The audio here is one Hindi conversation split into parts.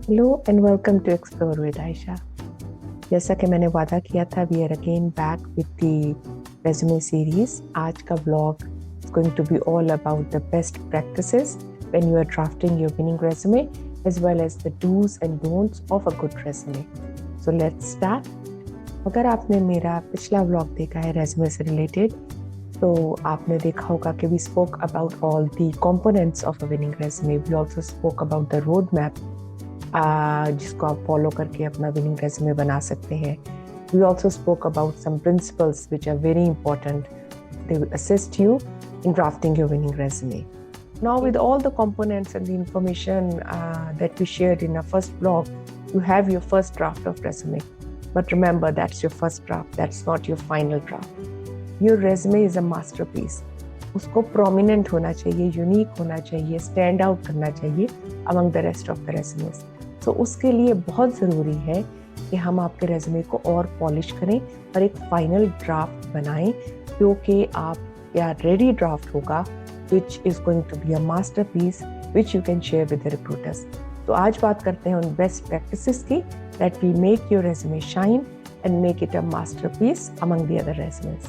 Hello and welcome to explore with Ayesha. जैसा कि मैंने वादा किया था, we are again back with the resume series. आज का blog is going to be all about the best practices when you are drafting your winning resume as well as the dos and don'ts of a good resume. So let's start. अगर आपने मेरा पिछला ब्लॉग देखा है रेज्यूमे से रिलेटेड, तो आपने देखा होगा कि we spoke about all the components of a winning resume. We also spoke about the road map जिसको आप फॉलो करके अपना विनिंग रेज्यूमे बना सकते हैं। We also spoke about some principles which are very important. They will assist you in drafting your winning resume. Now, with all the components and the information that we shared in our first blog, you have your first draft of resume. But remember, that's your first draft. That's not your final draft. Your resume is a masterpiece. उसको prominent होना चाहिए, unique होना चाहिए, stand out करना चाहिए among the rest of the resumes. तो उसके लिए बहुत ज़रूरी है कि हम आपके रेज्यूमे को और पॉलिश करें और एक फाइनल ड्राफ्ट बनाएं, क्योंकि आप या रेडी ड्राफ्ट होगा which is going to be a masterpiece which you can share with the recruiters. तो आज बात करते हैं उन बेस्ट प्रैक्टिसेस की that will make your resume shine and make it a masterpiece among the other resumes.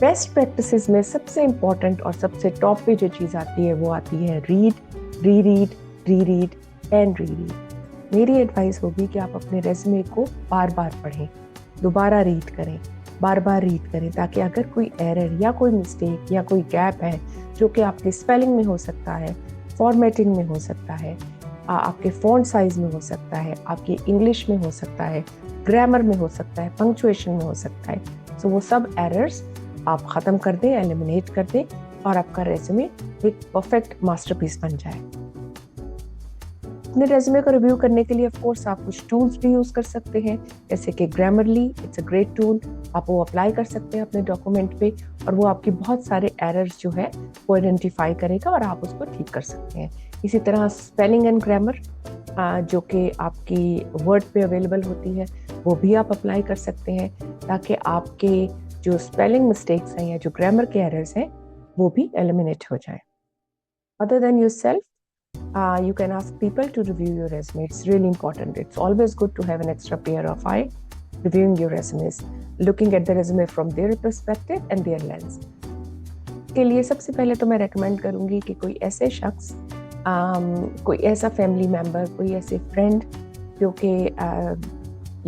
Best practices में सबसे इम्पॉर्टेंट और सबसे टॉप पे जो चीज़ आती है वो आती है रीड, रीरीड, रीरीड एंड रीरीड। मेरी एडवाइस होगी कि आप अपने रेज्यूमे को बार बार पढ़ें, दोबारा रीड करें, बार बार रीड करें, ताकि अगर कोई एरर या कोई मिस्टेक या कोई गैप है जो कि आपके स्पेलिंग में हो सकता है, फॉर्मेटिंग में हो सकता है, आपके फॉन्ट साइज में हो सकता है, आपकी इंग्लिश में हो सकता है, ग्रामर में हो सकता है, पंक्चुएशन में हो सकता है, तो वो सब एरर्स आप ख़त्म कर दें, एलिमिनेट कर दें और आपका रेज्यूमे एक परफेक्ट मास्टरपीस बन जाए। अपने रेज्यूमे को रिव्यू करने के लिए ऑफ कोर्स आप कुछ टूल्स भी यूज़ कर सकते हैं, जैसे कि Grammarly, it's a great tool. आप वो अप्लाई कर सकते हैं अपने डॉक्यूमेंट पे और वो आपकी बहुत सारे एरर्स जो है वो आइडेंटिफाई करेगा और आप उसको ठीक कर सकते हैं। इसी तरह स्पेलिंग एंड ग्रामर जो कि आपकी वर्ड पे अवेलेबल होती है, वो भी आप अप्लाई कर सकते हैं, ताकि आपके जो स्पेलिंग मिस्टेक्स हैं या जो ग्रामर के एरर्स हैं वो भी एलिमिनेट हो जाए। Other than yourself, you can ask people to review your resume. It's really important. It's always good to have an extra pair of eyes reviewing your resumes, looking at the resume from their perspective and their lens. के लिए सबसे पहले तो मैं recommend करूँगी कि कोई ऐसे शख्स, कोई ऐसा फैमिली मेम्बर, कोई ऐसे फ्रेंड जो कि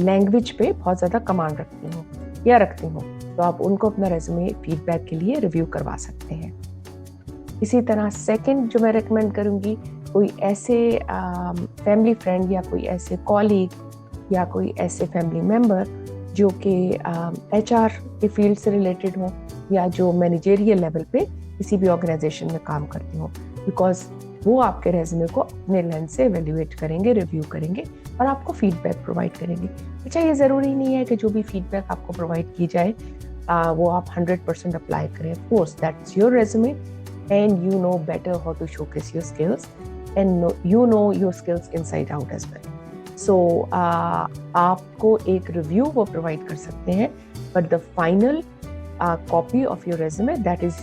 लैंग्वेज पे बहुत ज़्यादा कमांड रखती हो या रखती हो, तो आप उनको अपना रेज्यूमे फीडबैक के लिए रिव्यू करवा सकते हैं। इसी तरह सेकंड जो मैं रेकमेंड करूँगी, कोई ऐसे फैमिली फ्रेंड या कोई ऐसे कॉलीग या कोई ऐसे फैमिली मेम्बर जो कि HR के फील्ड से रिलेटेड हो या जो मैनेजरियल लेवल पे किसी भी ऑर्गेनाइजेशन में काम करते हो, बिकॉज वो आपके रेज्यूमे को अपने लेंस से एवेल्युएट करेंगे, रिव्यू करेंगे और आपको फीडबैक प्रोवाइड करेंगे। अच्छा, ये ज़रूरी नहीं है कि जो भी फीडबैक आपको प्रोवाइड की जाए वो आप 100% अप्लाई करें। Of course that's your resume and you know better how to showcase your skills and you know your skills inside out as well. So आपको एक रिव्यू वो प्रोवाइड कर सकते हैं, but the final copy of your resume, that is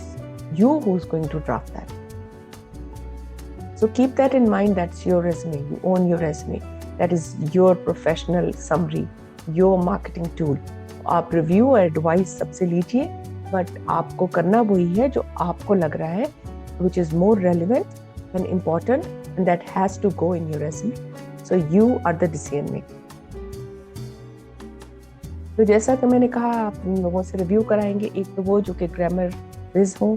you who's going to draft that. So keep that in mind. That's your resume. You own your resume. That is your professional summary, your marketing tool. आप रिव्यू और एडवाइस सबसे लीजिए, बट आपको करना वही है जो आपको लग रहा है which is more relevant and important and that has to go in your resume. So you are the decision maker. तो जैसा कि मैंने कहा, आप उन लोगों से रिव्यू कराएंगे, एक तो वो जो कि ग्रामर विज हो,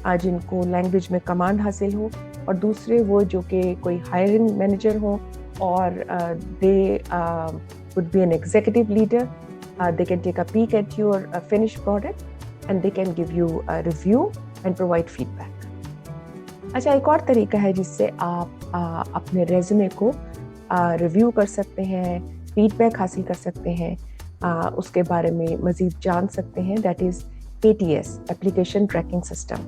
जिनको लैंग्वेज में कमांड हासिल हो, और दूसरे वो जो कि कोई हायरिंग मैनेजर हो और दे would be an executive leader. They can take a peek at your finished product and they can give you a review and provide feedback. अच्छा, एक और तरीका है जिससे आप अपने रेज्यूमे को रिव्यू कर सकते हैं, फीडबैक हासिल कर सकते हैं, उसके बारे में मज़ीद जान सकते हैं, that is ATS, application tracking system.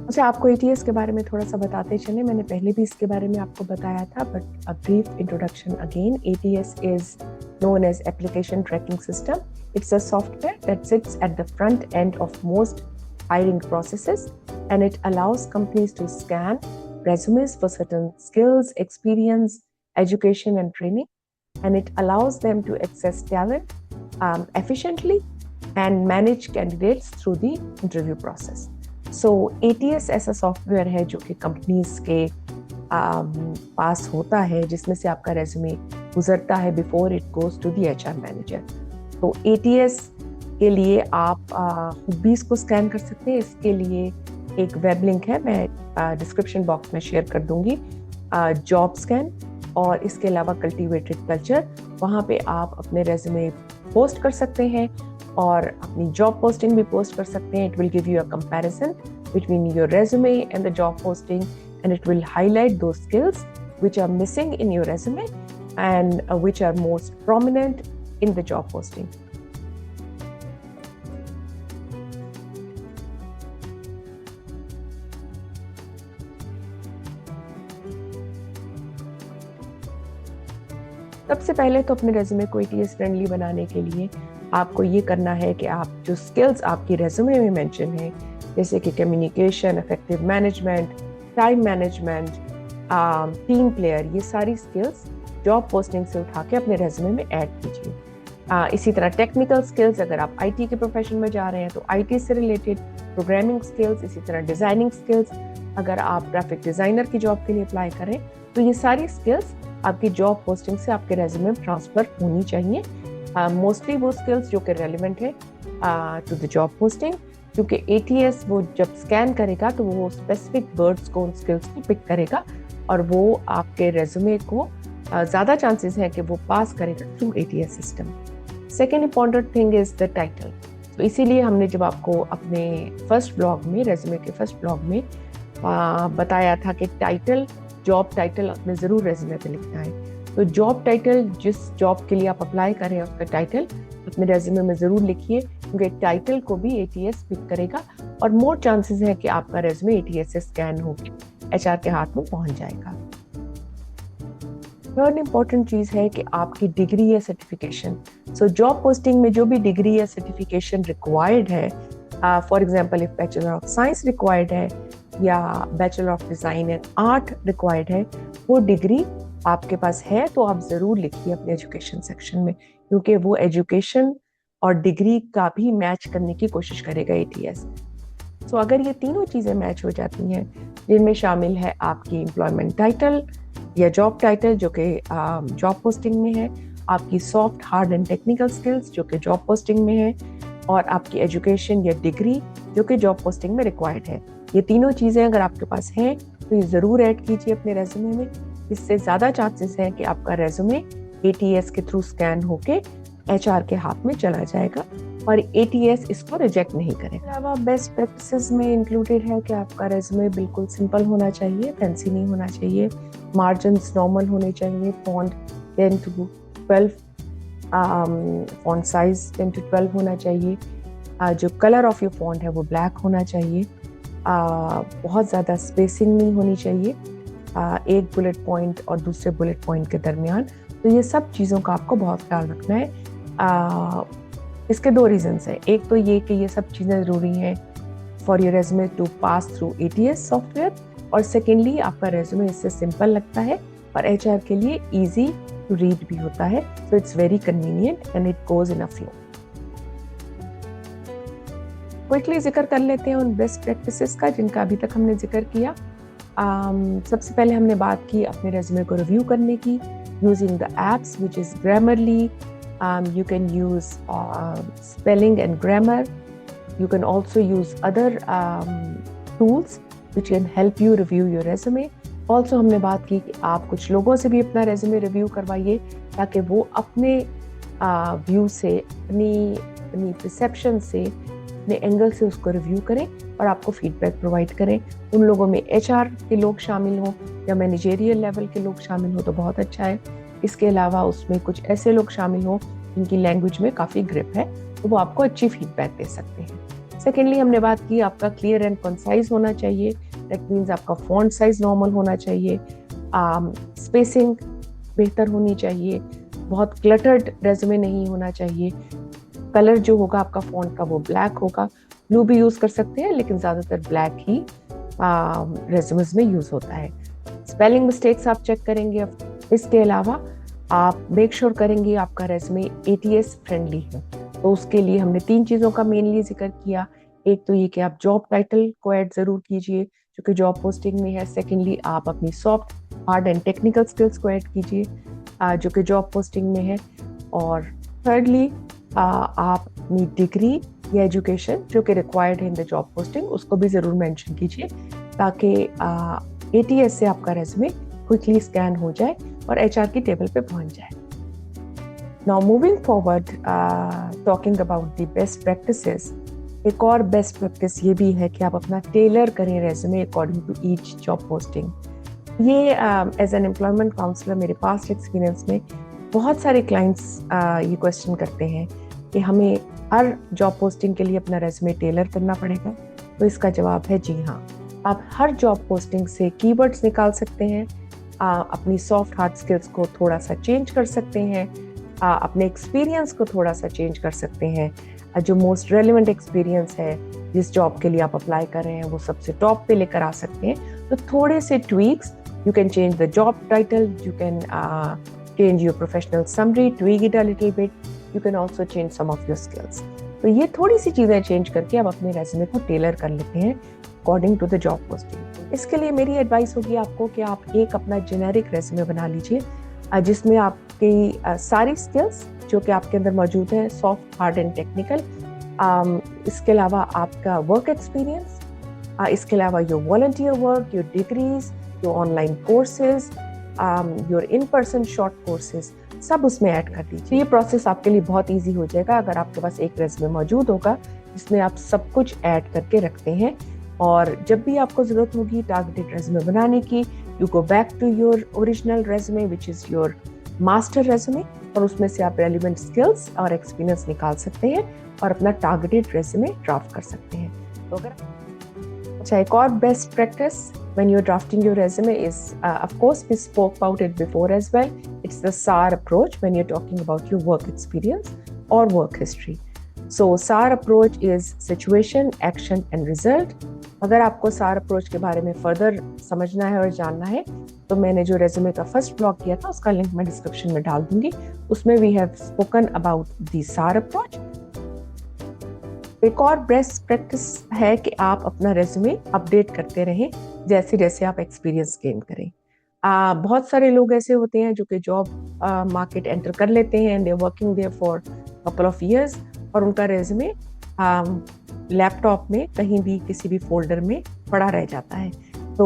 अच्छा, आपको ATS के बारे में थोड़ा सा बताते चले, मैंने पहले भी इसके बारे में आपको बताया था, but a brief introduction again. ATS is known as application tracking system. It's a software that sits at the front end of most hiring processes, and it allows companies to scan, resumes for certain skills, experience, education, and training, and it allows them to access talent efficiently and manage candidates through the interview process. So ATS ऐसा सॉफ्टवेयर है जो कि कंपनीज के पास होता है, जिसमें से आपका रेज्यूमे गुजरता है before it goes to the HR manager. तो ATS के लिए आप खुद भी इसको स्कैन कर सकते हैं। इसके लिए एक वेब लिंक है, मैं डिस्क्रिप्शन बॉक्स में शेयर कर दूंगी, जॉब स्कैन, और इसके अलावा कल्टिवेटेड कल्चर, वहाँ पे आप अपने रेज्यूमे पोस्ट कर सकते हैं और अपनी जॉब पोस्टिंग भी पोस्ट कर सकते हैं। It will give you a comparison between your resume and the job posting, and it will highlight those skills which are missing in your resume and which are most prominent in the job posting. सबसे पहले तो अपने रेज्यूमे को ATS फ्रेंडली बनाने के लिए आपको ये करना है कि आप जो स्किल्स आपकी रेज्यूमे में मेंशन है, जैसे कि communication, effective management, time management, team player, ये सारी स्किल्स जॉब पोस्टिंग से उठा के अपने रेज्यूमे में ऐड कीजिए। इसी तरह टेक्निकल स्किल्स, अगर आप IT के प्रोफेशन में जा रहे हैं तो IT से रिलेटेड प्रोग्रामिंग स्किल्स, इसी तरह डिज़ाइनिंग स्किल्स, अगर आप ग्राफिक डिज़ाइनर की जॉब के लिए अप्लाई करें तो ये सारी स्किल्स आपकी जॉब पोस्टिंग से आपके रेज्यूमे में ट्रांसफ़र होनी चाहिए। मोस्टली वो स्किल्स जो कि रेलिवेंट है टू द जॉब पोस्टिंग, क्योंकि ATS वो जब स्कैन करेगा तो वो स्पेसिफिक वर्ड्स को, उन स्किल्स को पिक करेगा और वो आपके रेज्यूमे को ज़्यादा चांसेस हैं कि वो पास करेगा through ATS system. Second important thing is the title. तो इसीलिए हमने जब आपको अपने फर्स्ट ब्लॉग में, रेज्यूमे के फर्स्ट ब्लॉग में बताया था कि टाइटल, जॉब टाइटल अपने ज़रूर रेज्यूमे पे लिखना है। तो जॉब टाइटल, जिस जॉब के लिए आप अप्लाई करें उसका टाइटल अपने रेज्यूमे में ज़रूर लिखिए, क्योंकि टाइटल को भी ATS पिक करेगा और मोर चांसेस है कि आपका रेज्यूमे ATS से स्कैन होकर HR के हाथ में पहुंच जाएगा। थर्ड इंपॉर्टेंट चीज़ है कि आपकी डिग्री या सर्टिफिकेशन। सो जॉब पोस्टिंग में जो भी डिग्री या सर्टिफिकेशन रिक्वायर्ड है, for example if bachelor of science required है या bachelor of design and art required है, वो डिग्री आपके पास है तो आप ज़रूर लिखिए अपने एजुकेशन सेक्शन में, क्योंकि वो एजुकेशन और डिग्री का भी मैच करने की कोशिश करेगा ATS। सो अगर ये तीनों चीज़ें मैच हो जाती हैं, जिनमें शामिल है आपकी एम्प्लॉयमेंट टाइटल या जॉब टाइटल जो कि जॉब पोस्टिंग में है, आपकी soft, hard and technical skills जो कि जॉब पोस्टिंग में है, और आपकी एजुकेशन या डिग्री जो कि जॉब पोस्टिंग में रिक्वायर्ड है, ये तीनों चीज़ें अगर आपके पास हैं तो ये ज़रूर ऐड कीजिए अपने रेज्यूमे में। इससे ज़्यादा चांसेस हैं कि आपका रेज्यूमे ATS के थ्रू स्कैन होके HR के हाथ में चला जाएगा और ATS इसको रिजेक्ट नहीं करेगा। अलावा बेस्ट प्रैक्टिसेस में इंक्लूडेड है कि आपका रेज्यूमे बिल्कुल सिंपल होना चाहिए, फैंसी नहीं होना चाहिए, मार्जिन्स नॉर्मल होने चाहिए, font 10 to 12, font size 10 to 12 होना चाहिए, जो कलर ऑफ योर फॉन्ट है वो ब्लैक होना चाहिए, बहुत ज़्यादा स्पेसिंग नहीं होनी चाहिए एक बुलेट पॉइंट और दूसरे बुलेट पॉइंट के दरमियान। तो ये सब चीज़ों का आपको बहुत ख्याल रखना है। इसके दो रीजंस हैं। एक तो ये कि ये सब चीज़ें ज़रूरी हैं for your resume to pass through ATS software, और सेकेंडली आपका रेज्यूमे इससे सिंपल लगता है और HR के लिए ईजी टू रीड भी होता है। So it's very convenient and it goes in a flow. Quickly जिक्र कर लेते हैं उन बेस्ट प्रैक्टिसेस का जिनका अभी तक हमने जिक्र किया। सबसे पहले हमने बात की अपने रेज्यूमे को रिव्यू करने की using the apps which is Grammarly. You can use spelling and grammar. You can also use other tools which can help you review your resume. Also हमने बात की कि आप कुछ लोगों से भी अपना रेज्यूमे रिव्यू करवाइए ताकि वो अपने व्यू से, अपनी परसेप्शन से, अपने एंगल से उसको रिव्यू करें और आपको फीडबैक प्रोवाइड करें। उन लोगों में HR के लोग शामिल हों या मैनेजेरियल लेवल के लोग शामिल हों तो बहुत अच्छा है। इसके अलावा उसमें कुछ ऐसे लोग शामिल हों जिनकी लैंग्वेज में काफ़ी ग्रिप है तो वो आपको अच्छी फीडबैक दे सकते हैं। सेकेंडली हमने बात की आपका क्लियर एंड कंसाइज होना चाहिए। दैट मीन्स आपका फॉन्ट साइज नॉर्मल होना चाहिए, स्पेसिंग बेहतर होनी चाहिए, बहुत क्लटर्ड रेज्यूमे नहीं होना चाहिए। कलर जो होगा आपका फॉन्ट का वो ब्लैक होगा, ब्लू भी यूज़ कर सकते हैं लेकिन ज़्यादातर ब्लैक ही रेज्यूमेस में यूज होता है। स्पेलिंग मिस्टेक्स आप चेक करेंगे। इसके अलावा आप मेक श्योर करेंगे आपका रेज्यूमे ATS फ्रेंडली है। तो उसके लिए हमने 3 चीज़ों का मेनली जिक्र किया। एक तो ये कि आप जॉब टाइटल को ऐड ज़रूर कीजिए जो कि जॉब पोस्टिंग में है। सेकेंडली, आप अपनी soft, hard and technical skills को ऐड कीजिए जो कि जॉब पोस्टिंग में है। और थर्डली, आप अपनी डिग्री या एजुकेशन जो कि रिक्वायर्ड है इन द जॉब पोस्टिंग उसको भी ज़रूर मेंशन कीजिए ताकि ATS से आपका रेज्यूमे क्विकली स्कैन हो जाए और HR की टेबल पे पहुंच जाए। Now moving forward, talking about the best practices, एक और बेस्ट प्रैक्टिस ये भी है कि आप अपना टेलर करें resume according to each job posting. ये एज एन एम्प्लॉयमेंट काउंसलर मेरे पास्ट एक्सपीरियंस में बहुत सारे क्लाइंट्स ये क्वेश्चन करते हैं कि हमें हर जॉब पोस्टिंग के लिए अपना रेज्यूमे टेलर करना पड़ेगा। तो इसका जवाब है जी हाँ। आप हर जॉब पोस्टिंग से कीवर्ड्स निकाल सकते हैं, अपनी सॉफ्ट हार्ड स्किल्स को थोड़ा सा चेंज कर सकते हैं, अपने एक्सपीरियंस को थोड़ा सा चेंज कर सकते हैं। जो मोस्ट रेलिवेंट एक्सपीरियंस है जिस जॉब के लिए आप अप्लाई कर रहे हैं वो सबसे टॉप पे लेकर आ सकते हैं। तो थोड़े से tweaks, you can change the job title, you can change your professional summary, tweak it a little bit. You can also change some of your skills. तो ये थोड़ी सी चीज़ें चेंज करके आप अपने रेज्यूमे को टेलर कर लेते हैं according to the job posting. इसके लिए मेरी एडवाइस होगी आपको कि आप एक अपना जेनेरिक रेज्यूमे बना लीजिए जिसमें आपकी सारी स्किल्स जो कि आपके अंदर मौजूद है, सॉफ्ट, हार्ड एंड टेक्निकल। इसके अलावा आपका वर्क एक्सपीरियंस, इसके अलावा your volunteer work, your degrees, your online courses, your in person short courses, सब उसमें ऐड कर दीजिए। ये प्रोसेस आपके लिए बहुत इजी हो जाएगा अगर आपके पास एक रेज्यूमे मौजूद होगा जिसमें आप सब कुछ ऐड करके रखते हैं। और जब भी आपको ज़रूरत होगी टारगेटेड रेज्यूमे बनाने की, you go back to your original resume which is your master resume, और उसमें से आप रेलिवेंट स्किल्स और एक्सपीरियंस निकाल सकते हैं और अपना टारगेटेड रेज्यूमे ड्राफ्ट कर सकते हैं। तो अगर अच्छा, एक और best practice when you're drafting your resume is, of course, we spoke about it before as well. It's the SAR approach when you're talking about your work experience or work history. So SAR approach is situation, action and result. अगर आपको SAR approach के बारे में फर्दर समझना है और जानना है तो मैंने जो रेज्यूमे का फर्स्ट ब्लॉग किया था उसका लिंक मैं डिस्क्रिप्शन में डाल दूंगी। उसमें we have spoken about the SAR approach. एक और बेस्ट प्रैक्टिस है कि आप अपना रेज्यूमे अपडेट करते रहें जैसे जैसे आप एक्सपीरियंस गेन करें। बहुत सारे लोग ऐसे होते हैं जो कि जॉब मार्केट एंटर कर लेते हैं, they are working there for couple of years और उनका रेज्यूमे लैपटॉप में कहीं भी किसी भी फोल्डर में पड़ा रह जाता है। तो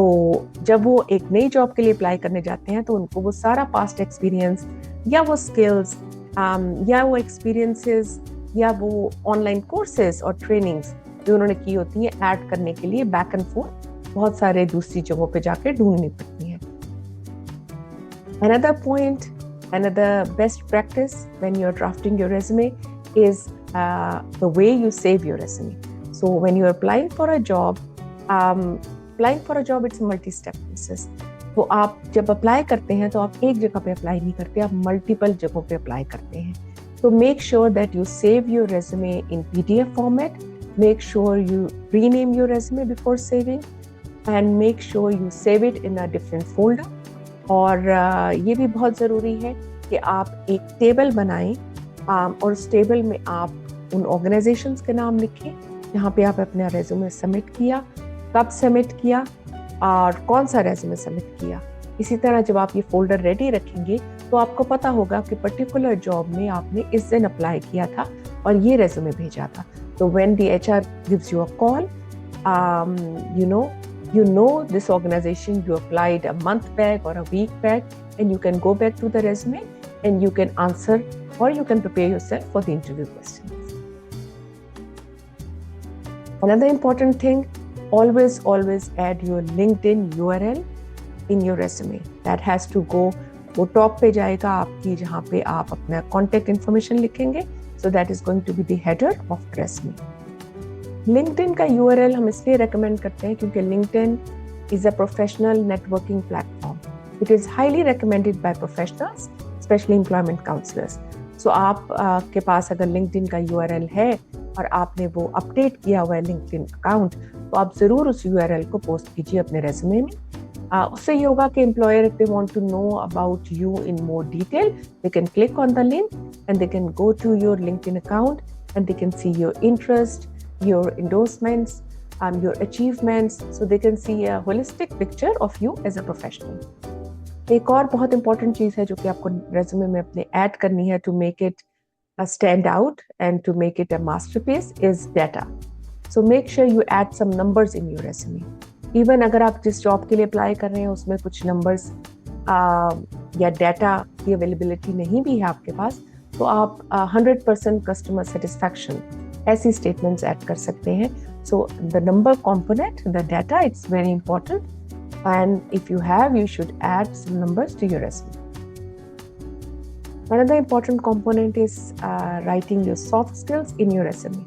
जब वो एक नई जॉब के लिए अप्लाई करने जाते हैं तो उनको वो सारा पास्ट एक्सपीरियंस या वो स्किल्स या वो एक्सपीरियंसेस या वो ऑनलाइन कोर्सेज और ट्रेनिंग्स जो उन्होंने की होती हैं ऐड करने के लिए बैक एंड फोर्थ बहुत सारे दूसरी जगहों पे जाके ढूंढनी पड़ती हैं। Another point, another best practice when you're drafting your resume is the way you save your resume. So when you're applying for a job, it's a multi-step process. तो आप जब अप्लाई करते हैं तो आप एक जगह पे अप्लाई नहीं करते, आप मल्टीपल जगहों पे अप्लाई करते हैं। So make sure that you save your resume in PDF format. Make sure you rename your resume before saving, and make sure you save it in a different folder. और ये भी बहुत ज़रूरी है कि आप एक टेबल बनाएं और उस टेबल में आप उन ऑर्गेनाइजेशंस के नाम लिखें जहाँ पे आप अपना रेज्यूमे सबमिट किया, कब सबमिट किया और कौन सा रेज्यूमे सबमिट किया। इसी तरह जब आप ये फोल्डर रेडी रखेंगे तो आपको पता होगा कि पर्टिकुलर जॉब में आपने इस दिन अप्लाई किया था और ये रेज्यूमे भेजा था। तो when the HR gives you a call, you know this organization you applied a month back or a week back, and you can go back to the resume and you can answer or you can prepare yourself for the interview questions. Another important thing, always add your LinkedIn URL in your resume. That has to go, वो टॉप पे जाएगा आपकी जहाँ पे आप अपना कॉन्टेक्ट इन्फॉर्मेशन लिखेंगे। So that is going to be the header of the resume. LinkedIn का URL हम इसलिए recommend करते हैं क्योंकि LinkedIn is a professional networking platform. It is highly recommended by professionals, especially employment counselors. So आप के पास अगर LinkedIn का URL है और आपने वो अपडेट किया हुआ है लिंक्डइन अकाउंट, तो आप ज़रूर उस यूआरएल को पोस्ट कीजिए अपने रेज्यूमे में। उससे ये होगा कि employer if they want to know about you in more detail, they can click on the link and they can go to your LinkedIn account and they can see your interest, your endorsements, your achievements, so they can see a holistic picture of you as a professional. एक और बहुत इंपॉर्टेंट चीज़ है जो कि आपको रेज्यूमे में अपने ऐड करनी है to make it stand out and to make it a masterpiece is data. So make sure you add some numbers in your resume. Even अगर आप जिस जॉब के लिए अप्लाई कर रहे हैं उसमें कुछ नंबर्स या डाटा की अवेलेबिलिटी नहीं भी है आपके पास, तो आप 100% कस्टमर सेटिस्फैक्शन ऐसी स्टेटमेंट्स ऐड कर सकते हैं. So the number component, the data, it's very important, and if you have, you should add some numbers to your resume. Another important component is writing your soft skills in your resume.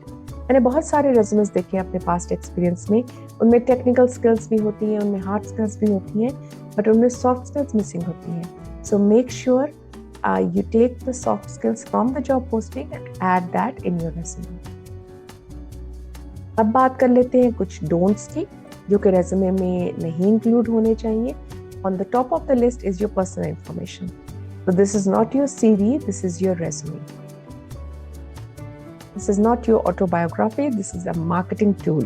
मैंने बहुत सारे resumes देखे हैं अपने past experience में, उनमें technical skills भी होती हैं, उनमें hard skills भी होती हैं, but उनमें soft skills missing होती हैं. So make sure you take the soft skills from the job posting and add that in your resume. अब बात कर लेते हैं कुछ डोंट्स की जो कि रेज्यूमे में नहीं इंक्लूड होने चाहिए. On the top of the list is your personal information. So this is not your CV, this is your resume. This is not your autobiography, this is a marketing tool.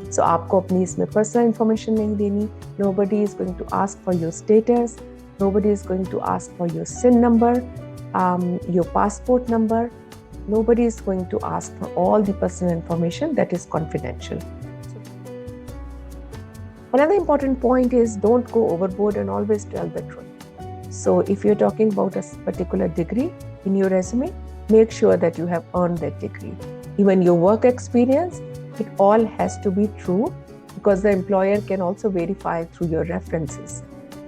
So आपको अपनी इसमें personal information नहीं देनी. Nobody is going to ask for your status. Nobody is going to ask for your SIN number, your passport number. Nobody is going to ask for all the personal information that is confidential. Another important point is don't go overboard and always tell the truth. So if you're talking about a particular degree in your resume, make sure that you have earned that degree. Even your work experience, it all has to be true because the employer can also verify through your references.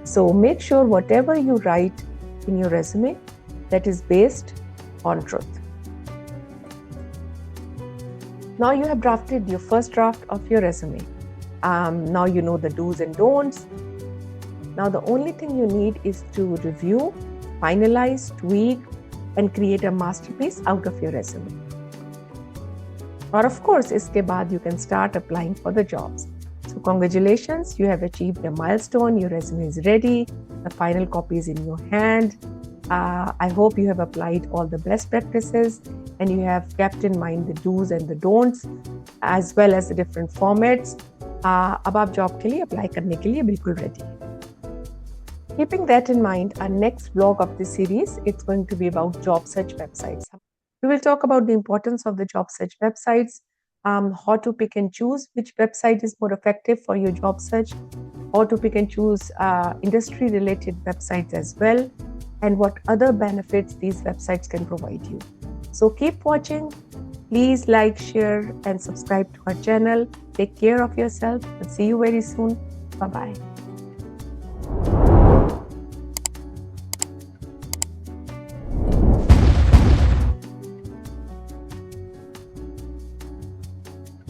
So make sure whatever you write in your resume, that is based on truth. Now you have drafted your first draft of your resume. Now you know the do's and don'ts. Now the only thing you need is to review, finalize, tweak, and create a masterpiece out of your resume. Or of course, iske baad you can start applying for the jobs. So congratulations, you have achieved a milestone. Your resume is ready. The final copy is in your hand. I hope you have applied all the best practices and you have kept in mind the do's and the don'ts as well as the different formats. अब आप जॉब के लिए अप्लाई करने के लिए बिल्कुल रेडी हैं. Keeping that in mind, our next vlog of this series, it's going to be about job search websites. We will talk about the importance of the job search websites, how to pick and choose which website is more effective for your job search, how to pick and choose industry-related websites as well, and what other benefits these websites can provide you. So keep watching. Please like, share, and subscribe to our channel. Take care of yourself and see you very soon. Bye-bye.